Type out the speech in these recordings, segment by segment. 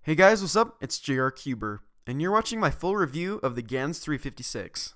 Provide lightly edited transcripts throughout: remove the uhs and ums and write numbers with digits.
Hey guys, what's up? It's JR Cuber, and you're watching my full review of the Gans 356.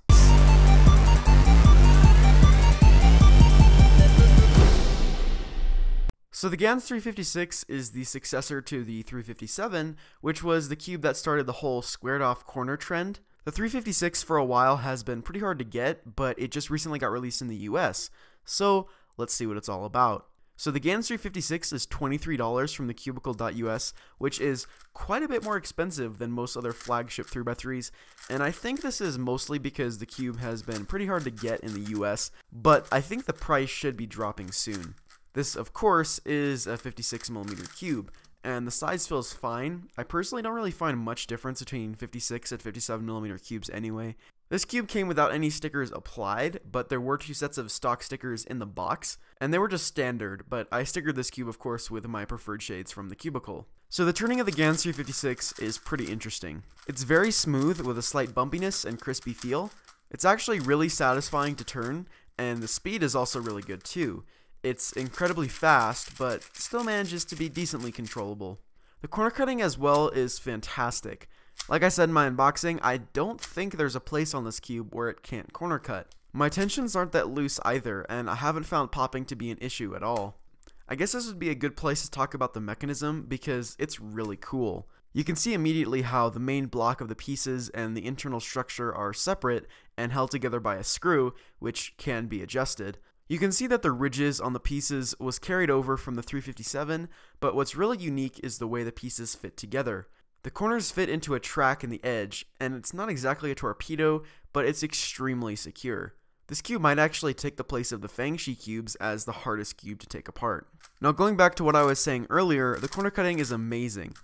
So the Gans 356 is the successor to the 357, which was the cube that started the whole squared off corner trend. The 356 for a while has been pretty hard to get, but it just recently got released in the US, so let's see what it's all about. So the Gans 356 is $23 from thecubicle.us, which is quite a bit more expensive than most other flagship 3x3s, and I think this is mostly because the cube has been pretty hard to get in the US, but I think the price should be dropping soon. This, of course, is a 56mm cube, and the size feels fine. I personally don't really find much difference between 56 and 57mm cubes anyway. This cube came without any stickers applied, but there were two sets of stock stickers in the box, and they were just standard, but I stickered this cube, of course, with my preferred shades from the Cubicle. So the turning of the Gans 356 is pretty interesting. It's very smooth with a slight bumpiness and crispy feel. It's actually really satisfying to turn, and the speed is also really good too. It's incredibly fast, but still manages to be decently controllable. The corner cutting as well is fantastic. Like I said in my unboxing, I don't think there's a place on this cube where it can't corner cut. My tensions aren't that loose either, and I haven't found popping to be an issue at all. I guess this would be a good place to talk about the mechanism because it's really cool. You can see immediately how the main block of the pieces and the internal structure are separate and held together by a screw, which can be adjusted. You can see that the ridges on the pieces was carried over from the 357, but what's really unique is the way the pieces fit together. The corners fit into a track in the edge, and it's not exactly a torpedo, but it's extremely secure. This cube might actually take the place of the Fangshi cubes as the hardest cube to take apart. Now going back to what I was saying earlier, the corner cutting is amazing.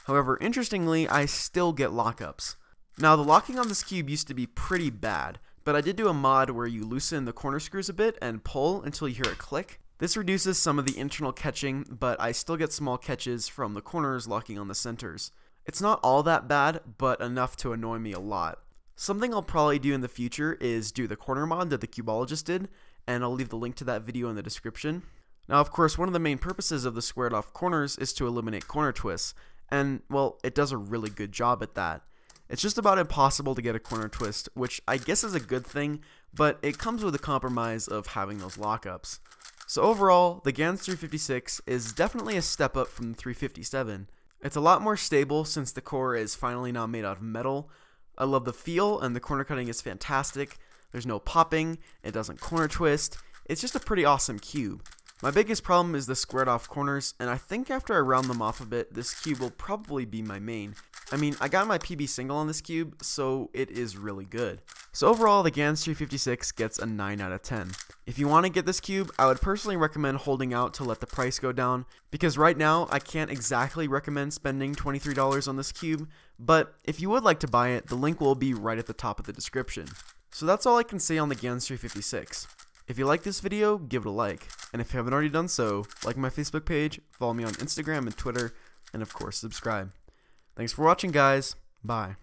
However, interestingly, I still get lockups. Now the locking on this cube used to be pretty bad, but I did do a mod where you loosen the corner screws a bit and pull until you hear it click. This reduces some of the internal catching, but I still get small catches from the corners locking on the centers. It's not all that bad, but enough to annoy me a lot. Something I'll probably do in the future is do the corner mod that the Cubologist did, and I'll leave the link to that video in the description. Now of course, one of the main purposes of the squared off corners is to eliminate corner twists, and well, it does a really good job at that. It's just about impossible to get a corner twist, which I guess is a good thing, but it comes with the compromise of having those lockups. So overall, the Gans 356 is definitely a step up from the 357. It's a lot more stable since the core is finally now made out of metal. I love the feel, and the corner cutting is fantastic. There's no popping, it doesn't corner twist. It's just a pretty awesome cube. My biggest problem is the squared off corners, and I think after I round them off a bit, this cube will probably be my main. I mean, I got my PB single on this cube, so it is really good. So overall, the Gans 356 gets a 9 out of 10. If you want to get this cube, I would personally recommend holding out to let the price go down, because right now, I can't exactly recommend spending $23 on this cube, but if you would like to buy it, the link will be right at the top of the description. So that's all I can say on the Gans 356. If you like this video, give it a like, and if you haven't already done so, like my Facebook page, follow me on Instagram and Twitter, and of course subscribe. Thanks for watching, guys. Bye.